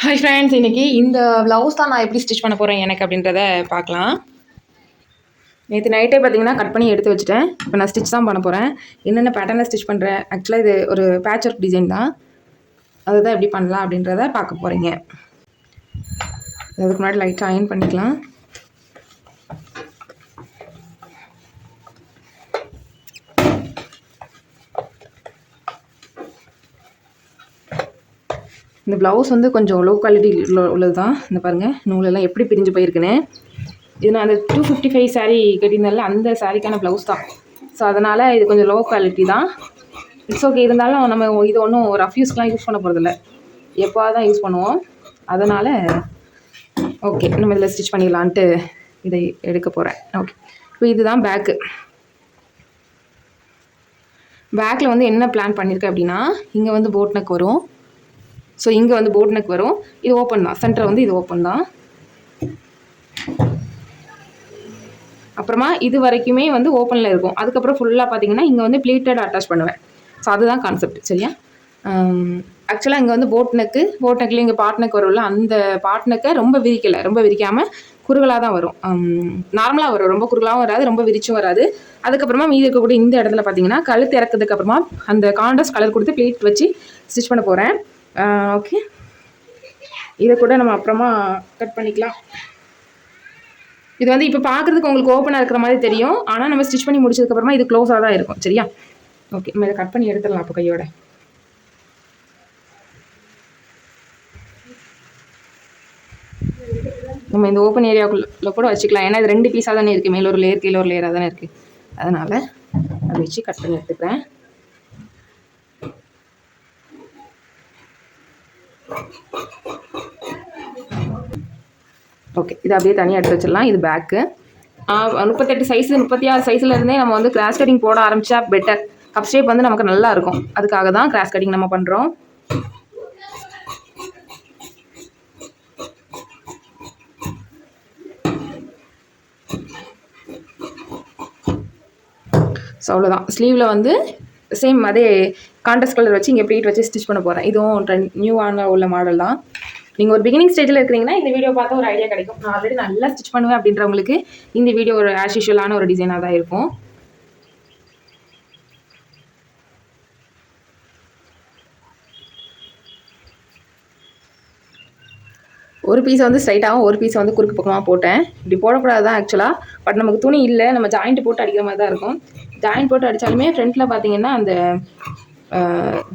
Hi friends, இன்றைக்கி இந்த blouse தான் நான் எப்படி ஸ்டிச் பண்ண போகிறேன் எனக்கு அப்படின்றத பார்க்கலாம். நேற்று நைட்டே பார்த்தீங்கன்னா கட் பண்ணி எடுத்து வச்சுட்டேன். இப்போ நான் ஸ்டிச் தான் பண்ண போகிறேன். என்னென்ன பேட்டர்னில் ஸ்டிச் பண்ணுறேன். ஆக்சுவலாக இது ஒரு பேட்ச் ஒர்க் டிசைன் தான். அதுதான் எப்படி பண்ணலாம் அப்படின்றத பார்க்க போகிறீங்க. அதுக்கு முன்னாடி லைட்டாக அயர்ன் பண்ணிக்கலாம். இந்த ப்ளவுஸ் வந்து கொஞ்சம் லோ குவாலிட்டி உள்ளது தான். இந்த பாருங்கள், நூலெல்லாம் எப்படி பிரிஞ்சு போயிருக்குன்னு. இது நான் அந்த 255 சாரீ கட்டியிருந்தால அந்த சாரீக்கான ப்ளவுஸ் தான். ஸோ அதனால் இது கொஞ்சம் லோ குவாலிட்டி தான். It's okay. இருந்தாலும் நம்ம இது ஒன்றும் ரஃப் யூஸ்க்கெலாம் யூஸ் பண்ண போகிறதில்ல, எப்போ தான் யூஸ் பண்ணுவோம். அதனால் ஓகே, நம்ம இதில் ஸ்டிச் பண்ணிடலான்ட்டு இதை எடுக்க போகிறேன். ஓகே, இப்போ இதுதான் பேக்கு. பேக்கில் வந்து என்ன பிளான் பண்ணியிருக்கேன் அப்படின்னா, இங்கே வந்து போட் நெக் வரும். ஸோ இங்கே வந்து போட் நெக் வரும். இது ஓப்பன் தான். சென்டர் வந்து இது ஓப்பன் தான். அப்புறமா இது வரைக்குமே வந்து ஓப்பனில் இருக்கும். அதுக்கப்புறம் ஃபுல்லாக பார்த்தீங்கன்னா இங்கே வந்து ப்ளீட்டட் அட்டாச் பண்ணுவேன். ஸோ அதுதான் கான்செப்ட். சரியா? ஆக்சுவலாக இங்கே வந்து போட் நெக்கில் இங்கே பாட் நெக் வரும்ல, அந்த பாட் நெக்கை ரொம்ப விரிக்காமல் குறுகலாக தான் வரும். நார்மலாக வரும். ரொம்ப குறுகலாகவும் வராது, ரொம்ப விரிச்சும் வராது. அதுக்கப்புறமா மீதி இருக்கக்கூடிய இந்த இடத்துல பார்த்தீங்கன்னா கழுத்து இறக்கிறதுக்கு அப்புறமா அந்த கான்ட்ராஸ்ட் கலர் கொடுத்து ப்ளீட் வச்சு ஸ்டிச் பண்ண போகிறேன். ஓகே, இதை கூட நம்ம அப்புறமா கட் பண்ணிக்கலாம். இது வந்து இப்போ பார்க்குறதுக்கு உங்களுக்கு ஓப்பனாக இருக்கிற மாதிரி தெரியும், ஆனால் நம்ம ஸ்டிச் பண்ணி முடிச்சதுக்கப்புறமா இது க்ளோஸாக தான் இருக்கும். சரியா? ஓகே, நம்ம இதை கட் பண்ணி எடுத்துடலாம் அப்போ கையோட. நம்ம இந்த ஓப்பன் ஏரியாவுக்குள்ளே கூட வச்சுக்கலாம். ஏன்னா இது 2 பீஸாக தானே இருக்குது. மேலே ஒரு லேயர் கீழே ஒரு லேயராக தானே இருக்குது. அதனால் அதை வச்சு கட் பண்ணி எடுத்துக்கிறேன். ஓகே, இது அப்படியே தனியாக எடுத்து வச்சிடலாம். இது பேக்கு. 38 சைஸு 36 சைஸில் இருந்தே நம்ம வந்து கிராஸ் கட்டிங் போட ஆரம்பித்தா பெட்டர். கப் ஷேப் வந்து நமக்கு நல்லா இருக்கும். அதுக்காக தான் கிராஸ் கட்டிங் நம்ம பண்ணுறோம். ஸோ அவ்வளோதான். ஸ்லீவில் வந்து சேம் அதே கான்ட்ராஸ்ட் கலர் வச்சு இங்கே ப்ளீட் வச்சு ஸ்டிச் பண்ண போகிறேன். இதுவும் நியூவான உள்ள மாடல் தான். நீங்கள் ஒரு பிகினிங் ஸ்டேஜில் இருக்கிறீங்கன்னா இந்த வீடியோ பார்த்தா ஒரு ஐடியா கிடைக்கும். நான் ஆல்ரெடி நல்லா ஸ்டிச் பண்ணுவேன் அப்படின்றவங்களுக்கு இந்த வீடியோ ஒரு ஆஸ் யூஷுவலான ஒரு டிசைனாக தான் இருக்கும். ஒரு பீஸை வந்து ஸ்ட்ரைட்டாகவும் ஒரு பீஸை வந்து குறுக்கு பக்கமாக போட்டேன். இப்படி போடக்கூடாது தான் ஆக்சுவலாக. பட் நமக்கு துணி இல்லை, நம்ம ஜாயிண்ட் போட்டு அடிக்கிற மாதிரி தான் இருக்கும். ஜாயிண்ட் போட்டு அடித்தாலுமே ஃப்ரண்ட்டில் பார்த்தீங்கன்னா அந்த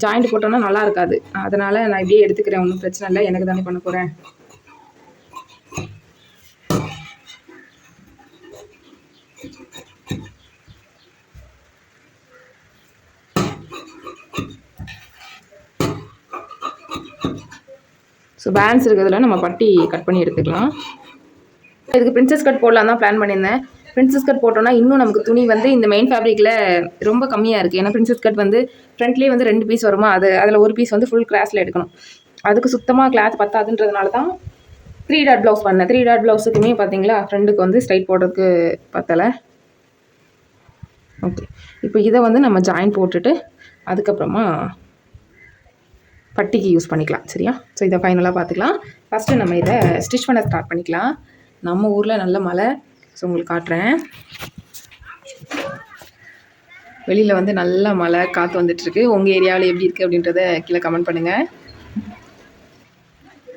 ஜாயிண்ட் போட்டோன்னா நல்லா இருக்காது. அதனால் நான் இப்படியே எடுத்துக்கிறேன். ஒன்றும் பிரச்சனை இல்லை, எனக்கு தானே பண்ண போகிறேன். ஸோ பேலன்ஸ் இருக்கிறதுல நம்ம பட்டி கட் பண்ணி எடுத்துக்கலாம். இதுக்கு பிரின்சஸ் கட் போடலாம் தான் பிளான் பண்ணியிருந்தேன். பிரின்சஸ் கட் போட்டோன்னா இன்னும் நமக்கு துணி வந்து இந்த மெயின் ஃபேப்ரிக்கில் ரொம்ப கம்மியாக இருக்குது. ஏன்னா பிரின்சஸ் கட் வந்து ஃப்ரண்ட்லேயே வந்து 2 பீஸ் வருமா, அதில் ஒரு பீஸ் வந்து ஃபுல் கிராஸில் எடுக்கணும். அதுக்கு சுத்தமாக கிளாத் பத்தாதுன்றதுனால தான் 3 டாட் ப்ளவுஸ் பண்ணேன். 3 டாட் ப்ளவுஸுக்குமே பார்த்தீங்களா ஃப்ரெண்டுக்கு வந்து ஸ்ட்ரைட் போடுறதுக்கு பத்தலை. ஓகே, இப்போ இதை வந்து நம்ம ஜாயின் போட்டுட்டு அதுக்கப்புறமா பட்டிக்கு யூஸ் பண்ணிக்கலாம். சரியா? ஸோ இதை ஃபைனலாக பார்த்துக்கலாம். ஃபஸ்ட்டு நம்ம இதை ஸ்டிச் பண்ண ஸ்டார்ட் பண்ணிக்கலாம். நம்ம ஊரில் நல்ல மழை. ஸோ உங்களுக்கு காட்டுறேன். வெளியில் வந்து நல்ல மழை காற்று வந்துட்டுருக்கு. உங்கள் ஏரியாவில் எப்படி இருக்குது அப்படின்றத கீழே கமெண்ட் பண்ணுங்கள்.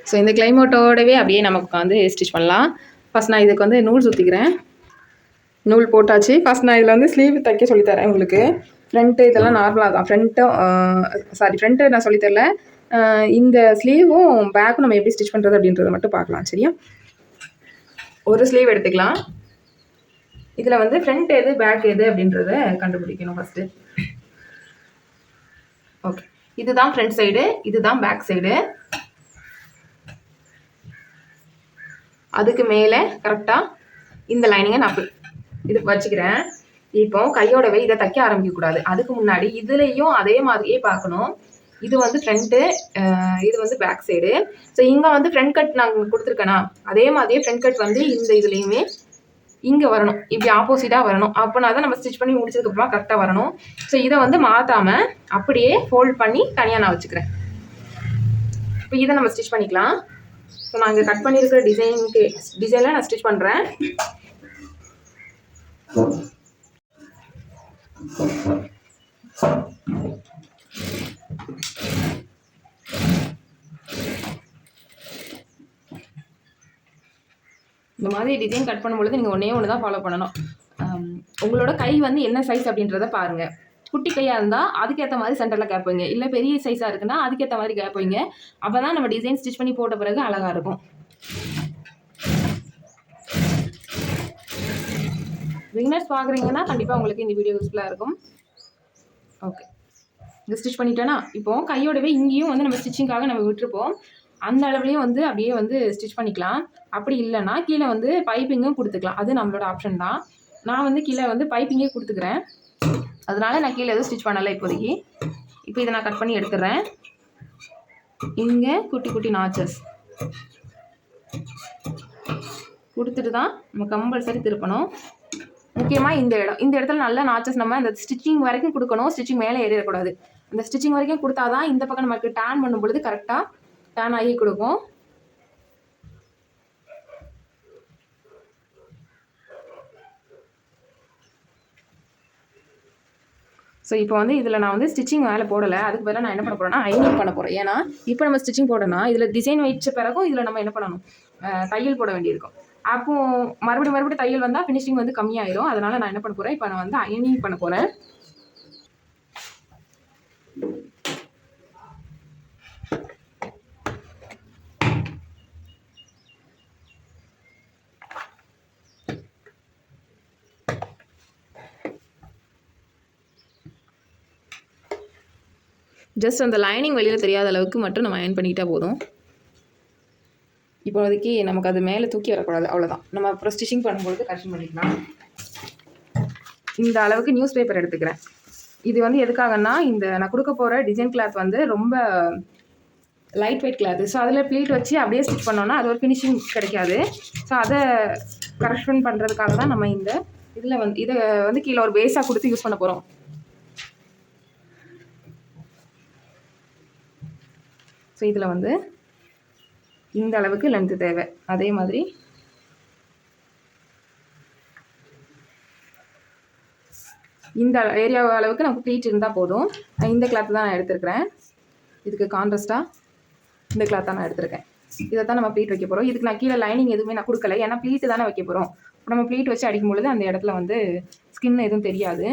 ஸோ இந்த கிளைமேட்டோடவே அப்படியே நமக்கு வந்து ஸ்டிச் பண்ணலாம். ஃபஸ்ட் நான் இதுக்கு வந்து நூல் சுற்றிக்கிறேன். நூல் போட்டாச்சு. ஃபஸ்ட் நான் இதில் வந்து ஸ்லீவ் தைக்க சொல்லித்தரேன் உங்களுக்கு. ஃப்ரண்ட்டு இதெல்லாம் நார்மலாக தான். ஃப்ரண்ட்டு நான் சொல்லித்தரல. இந்த ஸ்லீவும் பேக்கும் நம்ம எப்படி ஸ்டிச் பண்ணுறது அப்படின்றத மட்டும் பார்க்கலாம். சரியா? ஒரு ஸ்லீவ் எடுத்துக்கலாம். இதில் வந்து ஃப்ரண்ட் எது பேக் எது அப்படின்றத கண்டுபிடிக்கணும் ஃபஸ்ட்டு. ஓகே, இதுதான் ஃப்ரண்ட் சைடு, இதுதான் பேக் சைடு. அதுக்கு மேலே கரெக்டாக இந்த லைனிங்கை நான் இது வச்சுக்கிறேன். இப்போ கையோடவே இதை தைக்க ஆரம்பிக்கக்கூடாது. அதுக்கு முன்னாடி இதுலேயும் அதே மாதிரியே பார்க்கணும். இது வந்து ஃப்ரண்ட்டு, இது வந்து பேக் சைடு. ஸோ இங்கே வந்து ஃப்ரண்ட் கட் நான் கொடுத்துருக்கேனா, அதே மாதிரியே ஃப்ரண்ட் கட் வந்து இந்த இதுலேயுமே இங்கே வரணும். இப்படி ஆப்போசிட்டாக வரணும். அப்போனா தான் நம்ம ஸ்டிச் பண்ணி முடிச்சதுக்கப்புறமா கரெக்டாக வரணும். ஸோ இதை வந்து மாற்றாமல் அப்படியே ஃபோல்ட் பண்ணி தனியாக நான் வச்சுக்கிறேன். இப்போ இதை நம்ம ஸ்டிச் பண்ணிக்கலாம். ஸோ நான் இங்கே கட் பண்ணியிருக்கிற டிசைனில் நான் ஸ்டிச் பண்ணுறேன். இந்த மாதிரி டிசைன் கட் பண்ணும்பொழுது நீங்கள் ஒன்று தான் ஃபாலோ பண்ணணும். உங்களோட கை வந்து என்ன சைஸ் அப்படின்றத பாருங்கள். குட்டி கையாக இருந்தால் அதுக்கேற்ற மாதிரி சென்டரில் கேப் வைங்க. இல்லை பெரிய சைஸாக இருக்குன்னா அதுக்கேற்ற மாதிரி கேப் வைங்க. அப்போ தான் நம்ம டிசைன் ஸ்டிச் பண்ணி போட்ட பிறகு அழகாக இருக்கும். பிகினர்ஸ் பார்க்குறீங்கன்னா கண்டிப்பாக உங்களுக்கு இந்த வீடியோ யூஸ்ஃபுல்லாக இருக்கும். ஓகே, இது ஸ்டிச் பண்ணிட்டேன்னா இப்போது கையோடவே இங்கேயும் வந்து நம்ம ஸ்டிச்சிங்காக நம்ம விட்டுருப்போம். அந்த அளவுலேயும் வந்து அப்படியே வந்து ஸ்டிச் பண்ணிக்கலாம். அப்படி இல்லைன்னா கீழே வந்து பைப்பிங்கும் கொடுத்துக்கலாம். அது நம்மளோட ஆப்ஷன் தான். நான் வந்து கீழே வந்து பைப்பிங்கே கொடுத்துக்கிறேன். அதனால நான் கீழே எதுவும் ஸ்டிச் பண்ணலை இப்போதைக்கு. இப்போ இதை நான் கட் பண்ணி எடுத்துடுறேன். இங்கே குட்டி குட்டி நாச்சஸ் கொடுத்துட்டு தான் நம்ம கம்பல்சரி திருப்பணும். முக்கியமாக இந்த இடத்துல நல்ல நாச்சஸ் நம்ம அந்த ஸ்டிச்சிங் வரைக்கும் கொடுக்கணும். ஸ்டிச்சிங் மேலே ஏறிடக்கூடாது. அந்த ஸ்டிச்சிங் வரைக்கும் கொடுத்தா தான் இந்த பக்கம் நமக்கு டேன் பண்ணும் பொழுது கரெக்டாக டேன் ஆகி கொடுக்கும். ஸோ இப்போ வந்து இதில் நான் வந்து ஸ்டிச்சிங் மேலே போடலை. அதுக்கு பதிலாக நான் என்ன பண்ண போகிறேன்னா அயனிங் பண்ண போகிறேன். ஏன்னா இப்போ நம்ம ஸ்டிச்சிங் போடணும்னா இதில் டிசைன் வச்ச பிறகும் இதில் நம்ம என்ன பண்ணணும், தையல் போட வேண்டியிருக்கும். அப்போது மறுபடியும் தையல் வந்தால் ஃபினிஷிங் வந்து கம்மியாயிடும். அதனால் நான் என்ன பண்ண போகிறேன், இப்போ நான் வந்து அயனிங் பண்ண போகிறேன். ஜஸ்ட் அந்த லைனிங் வெளியில் தெரியாத அளவுக்கு மட்டும் நம்ம அயன் பண்ணிக்கிட்டால் போதும். இப்போதைக்கு நமக்கு அது மேலே தூக்கி வரக்கூடாது, அவ்வளோதான். நம்ம அப்புறம் ஸ்டிச்சிங் பண்ணும்பொழுது கரெக்ஷன் பண்ணிக்கலாம். இந்த அளவுக்கு நியூஸ் பேப்பர் எடுத்துக்கிறேன். இது வந்து எதுக்காகன்னா, இந்த நான் கொடுக்க போகிற டிசைன் கிளாத் வந்து ரொம்ப லைட் வெயிட் கிளாத்து. ஸோ அதில் ப்ளீட் வச்சு அப்படியே ஸ்டிச் பண்ணோன்னா அது ஒரு ஃபினிஷிங் கிடைக்காது. ஸோ அதை கரெக்ஷன் பண்ணுறதுக்காக தான் நம்ம இந்த இதை வந்து கீழே ஒரு பேஸாக கொடுத்து யூஸ் பண்ண போகிறோம். ஸோ இதில் வந்து இந்த அளவுக்கு லென்த்து தேவை. அதே மாதிரி இந்த ஏரியா அளவுக்கு நமக்கு ப்ளீட் இருந்தால் போதும். இந்த கிளாத்து தான் நான் எடுத்துருக்கிறேன். இதுக்கு கான்ட்ராஸ்ட்டாக இந்த கிளாத் தான் நான் எடுத்திருக்கேன். இதை தான் நம்ம ப்ளீட் வைக்க போகிறோம். இதுக்கு நான் கீழே லைனிங் எதுவுமே நான் கொடுக்கல. ஏன்னா ப்ளீட்டு தானே வைக்க போகிறோம். நம்ம ப்ளீட் வச்சு அடிக்கும் பொழுது அந்த இடத்துல வந்து ஸ்கின் எதுவும் தெரியாது.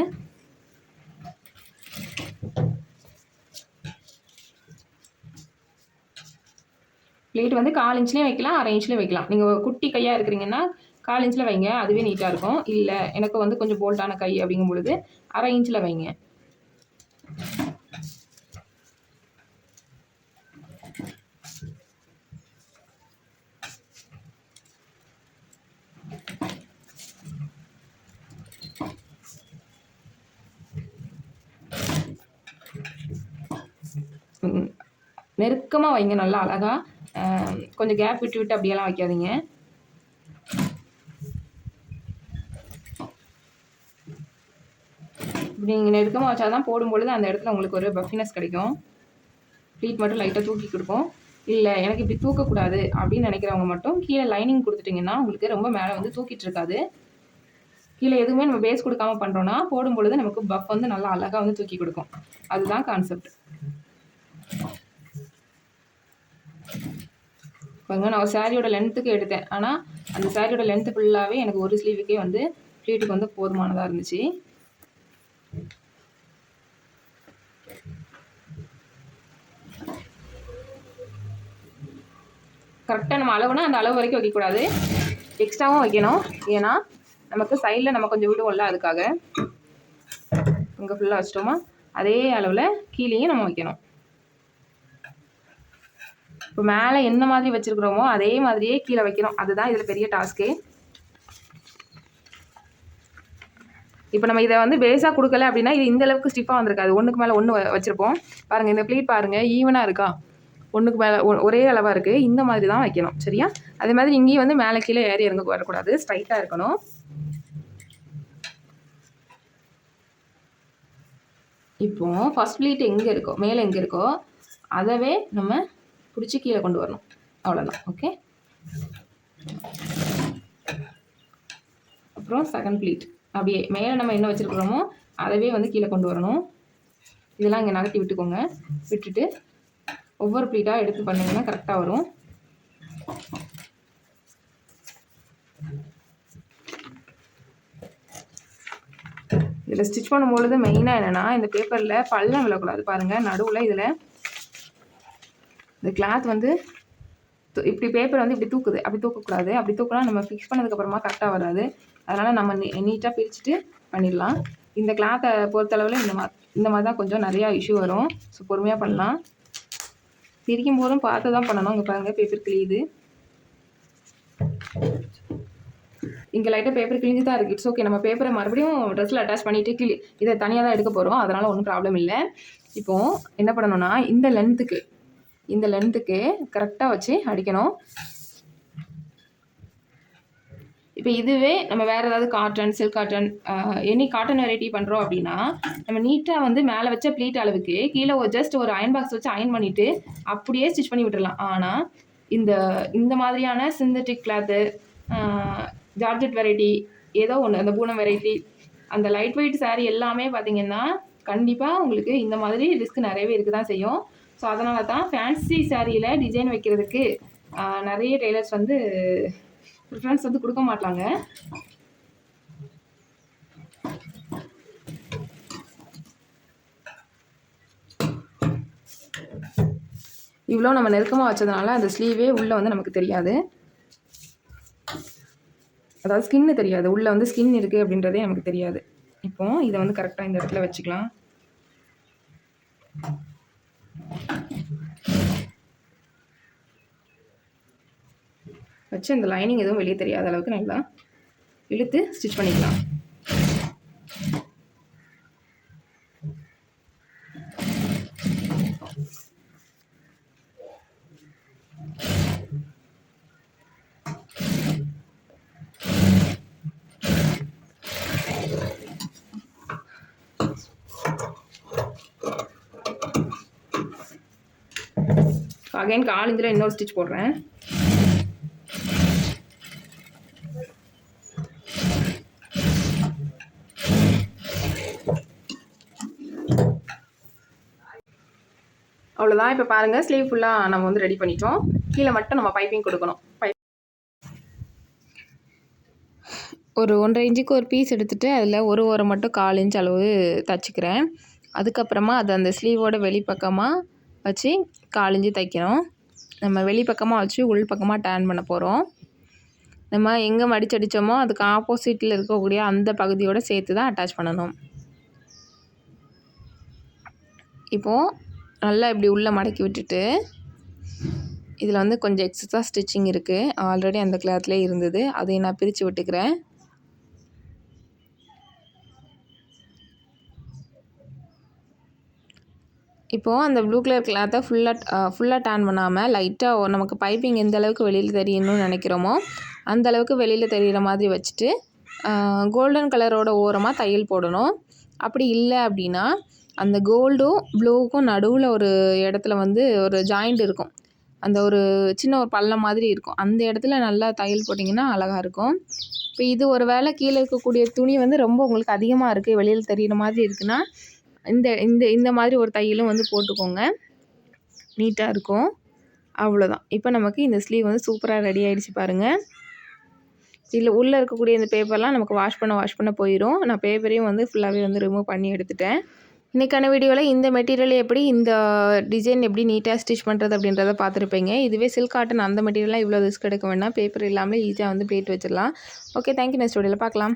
ப்ளீட் வந்து 1/4 இன்ச்லேயும் வைக்கலாம், 1/2 இன்ச்லேயும் வைக்கலாம். நீங்கள் குட்டி கையாக இருக்கிறீங்கன்னா 1/4 இன்ச்சில் வைங்க, அதுவே நீட்டாக இருக்கும். இல்லை எனக்கு வந்து கொஞ்சம் போல்ட்டான கை அப்படிங்கும் பொழுது 1/2 இன்ச்சில் வைங்க. நெருக்கமாக வைங்க, நல்லா அழகாக. கொஞ்சம் கேப் விட்டு விட்டு அப்படியெல்லாம் வைக்காதீங்க. இப்படி நீங்கள் நெருக்கமாக வச்சா தான் போடும்பொழுது அந்த இடத்துல உங்களுக்கு ஒரு பஃபினஸ் கிடைக்கும். ப்ளீட் மட்டும் லைட்டாக தூக்கி கொடுப்போம். இல்லை எனக்கு இப்படி தூக்கக்கூடாது அப்படின்னு நினைக்கிறவங்க மட்டும் கீழே லைனிங் கொடுத்துட்டிங்கன்னா உங்களுக்கு ரொம்ப மேலே வந்து தூக்கிட்டு இருக்காது. கீழே எதுவுமே நம்ம பேஸ் கொடுக்காம பண்ணுறோன்னா போடும்பொழுது நமக்கு பஃப் வந்து நல்லா அழகாக வந்து தூக்கி கொடுக்கும். அதுதான் கான்செப்ட். பாருங்க, நான் ஒரு சாரியோட லென்த்துக்கு எடுத்தேன். ஆனால் அந்த சாரியோட லென்த்து ஃபுல்லாகவே எனக்கு ஒரு ஸ்லீவுக்கே வந்து ப்ளீட்டுக்கு வந்து போதுமானதாக இருந்துச்சு. கரெக்டாக நம்ம அளவுனா அந்த அளவு வரைக்கும் வைக்கக்கூடாது, எக்ஸ்ட்ராவும் வைக்கணும். ஏன்னா நமக்கு சைடில் நம்ம கொஞ்சம் விடுவோம்ல, அதுக்காக. இங்கே ஃபுல்லாக வச்சிட்டோமா, அதே அளவில் கீழேயும் நம்ம வைக்கணும். இப்போ மேலே என்ன மாதிரி வச்சுருக்குறோமோ அதே மாதிரியே கீழே வைக்கணும். அதுதான் இதில் பெரிய டாஸ்க்கே. இப்போ நம்ம இதை வந்து பேஸாக கொடுக்கல அப்படின்னா இது இந்த அளவுக்கு ஸ்டிஃபாக வந்திருக்காது. ஒன்றுக்கு மேலே ஒன்று வச்சுருப்போம். பாருங்கள், இந்த ப்ளீட் பாருங்கள், ஈவனாக இருக்கா, ஒன்றுக்கு மேலே ஒரே அளவாக இருக்குது. இந்த மாதிரி தான் வைக்கணும், சரியா? அதே மாதிரி இங்கேயும் வந்து மேலே கீழே ஏறி இறங்க வரக்கூடாது, ஸ்ட்ரைட்டாக இருக்கணும். இப்போது ஃபஸ்ட் ப்ளீட் எங்கே இருக்கோ, மேலே எங்கே இருக்கோ அதவே நம்ம பிடிச்சி கீழே கொண்டு வரணும். அவ்வளோதான். ஓகே. அப்புறம் செகண்ட் ப்ளீட் அப்படியே மேலே நம்ம என்ன வச்சுருக்குறோமோ அதவே வந்து கீழே கொண்டு வரணும். இதெல்லாம் இங்கே நகர்த்தி விட்டுக்கோங்க. விட்டுட்டு ஒவ்வொரு ப்ளீட்டாக எடுத்து பண்ணிங்கன்னா கரெக்டாக வரும். இதில் ஸ்டிச் பண்ணும்பொழுது மெயினாக என்னென்னா இந்த பேப்பரில் பள்ளம் விழக்கூடாது. பாருங்கள் நடுவில் இதில் இந்த கிளாத் வந்து இப்படி பேப்பர் வந்து இப்படி தூக்குது. அப்படி தூக்கக்கூடாது. அப்படி தூக்கினா நம்ம ஃபிக்ஸ் பண்ணதுக்கப்புறமா கரெக்டாக வராது. அதனால் நம்ம நீட்டாக பிரிச்சுட்டு பண்ணிடலாம். இந்த கிளாத்தை பொறுத்தளவில் இந்த மாதிரி தான் கொஞ்சம் நிறையா இஷ்யூ வரும். ஸோ பொறுமையாக பண்ணலாம். பிரிக்கும் போதும் பார்த்து தான் பண்ணணும். இங்கே பாருங்கள் பேப்பர் கிழியுது. இங்கே லைட்டாக பேப்பர் கிழிஞ்சு தான் இருக்குது. It's okay. நம்ம பேப்பரை மறுபடியும் ட்ரெஸ்ஸில் அட்டாச் பண்ணிவிட்டு இதை தனியாக தான் எடுக்க போகிறோம். அதனால் ஒன்றும் ப்ராப்ளம் இல்லை. இப்போது என்ன பண்ணணும்னா இந்த லென்த்துக்கு கரெக்டாக வச்சு அடிக்கணும். இப்போ இதுவே நம்ம வேறு ஏதாவது cotton, silk cotton, any cotton variety பண்ணுறோம் அப்படின்னா நம்ம நீட்டாக வந்து மேலே வச்ச ப்ளீட் அளவுக்கு கீழே ஜஸ்ட் ஒரு அயன் பாக்ஸ் வச்சு அயன் பண்ணிவிட்டு அப்படியே ஸ்டிச் பண்ணி விட்டுடலாம். ஆனால் இந்த மாதிரியான சிந்தட்டிக் கிளாத்து, ஜார்ஜெட் வெரைட்டி, ஏதோ ஒன்று, அந்த பூனம் வெரைட்டி, அந்த லைட் வெயிட் சாரீ எல்லாமே பார்த்திங்கன்னா கண்டிப்பாக உங்களுக்கு இந்த மாதிரி ரிஸ்க் நிறையவே இருக்க தான் செய்யும். ஸோ அதனால தான் ஃபேன்சி சாரியில் டிசைன் வைக்கிறதுக்கு நிறைய டெய்லர்ஸ் வந்து ப்ரிஃபரன்ஸ் வந்து கொடுக்க மாட்டாங்க. இவ்வளோ நம்ம நெருக்கமாக வச்சதுனால அந்த ஸ்லீவே உள்ளே வந்து நமக்கு தெரியாது. அதாவது ஸ்கின்னு தெரியாது. உள்ளே வந்து ஸ்கின் இருக்குது அப்படின்றதே நமக்கு தெரியாது. இப்போது இதை வந்து கரெக்டாக இந்த இடத்துல வச்சுக்கலாம். வச்சு அந்த லைனிங் எதுவும் வெளியே தெரியாத அளவுக்கு நல்லா இழுத்து ஸ்டிச் பண்ணிக்கலாம். அகைன் காலிஞ்சில் இன்னொரு ஸ்டிச் போடுறேன். அவ்வளோதான். இப்போ பாருங்கள் ஸ்லீவ் ஃபுல்லாக நம்ம வந்து ரெடி பண்ணிட்டோம். கீழே மட்டும் நம்ம பைப்பிங் கொடுக்கணும். ஒரு 1.5 இன்ச்சுக்கு ஒரு பீஸ் எடுத்துகிட்டு அதில் ஒரு ஓரம் மட்டும் 1/4 இன்ச் அளவு தைச்சிக்கிறேன். அதுக்கப்புறமா அதை அந்த ஸ்லீவோட வெளிப்பக்கமாக வச்சு 1/4 இன்ச்சு தைக்கணும். நம்ம வெளிப்பக்கமாக வச்சு உள் பக்கமாக டேர்ன் பண்ண போகிறோம். நம்ம எங்கே மடிச்சடித்தோமோ அதுக்கு ஆப்போசிட்டில் இருக்கக்கூடிய அந்த பகுதியோடு சேர்த்து தான் அட்டாச் பண்ணணும். இப்போது நல்லா இப்படி உள்ளே மடக்கி விட்டுட்டு இதில் வந்து கொஞ்சம் எக்ஸ்ட்ரா ஸ்டிச்சிங் இருக்குது. ஆல்ரெடி அந்த கிளாத்லேயே இருந்தது. அதையும் நான் பிரித்து விட்டுக்கிறேன். இப்போது அந்த ப்ளூ கலர் கிளாத்தை ஃபுல்லாக டேர்ன் பண்ணாமல் லைட்டாக நமக்கு பைப்பிங் எந்த அளவுக்கு வெளியில் தெரியணும்னு நினைக்கிறோமோ அந்த அளவுக்கு வெளியில் தெரிகிற மாதிரி வச்சுட்டு கோல்டன் கலரோட ஓரமாக தையல் போடணும். அப்படி இல்லை அப்படின்னா அந்த கோல்டும் ப்ளூவுக்கும் நடுவில் ஒரு இடத்துல வந்து ஒரு ஜாயிண்ட் இருக்கும். அந்த ஒரு சின்ன ஒரு பள்ளம் மாதிரி இருக்கும். அந்த இடத்துல நல்லா தையல் போட்டிங்கன்னா அழகாக இருக்கும். இப்போ இது ஒரு வேளை கீழே இருக்கக்கூடிய துணி வந்து ரொம்ப உங்களுக்கு அதிகமாக இருக்குது, வெளியில் தெரிகிற மாதிரி இருக்குன்னா இந்த இந்த இந்த மாதிரி ஒரு தையலும் வந்து போட்டுக்கோங்க. நீட்டாக இருக்கும். அவ்வளோதான். இப்போ நமக்கு இந்த ஸ்லீவ் வந்து சூப்பராக ரெடி ஆகிடுச்சு பாருங்கள். இதில் உள்ளே இருக்கக்கூடிய இந்த பேப்பர்லாம் நமக்கு வாஷ் பண்ண போயிடும். நான் பேப்பரையும் வந்து ஃபுல்லாகவே வந்து ரிமூவ் பண்ணி எடுத்துட்டேன். இன்றைக்கான வீடியோவில் இந்த மெட்டீரியல் எப்படி, இந்த டிசைன் எப்படி நீட்டாக ஸ்டிச் பண்ணுறது அப்படின்றத பார்த்துருப்பீங்க. இதுவே சில்க் காட்டன் அந்த மெட்டீரியல்லாம் இவ்வளோ ரிஸ்க் எடுக்க வேண்டாம். பேப்பர் இல்லாமல் ஈஸியாக வந்து ப்ளீட் வச்சிடலாம். Okay, thank you. நெக்ஸ்ட் வீடியோவில் பார்க்கலாம்.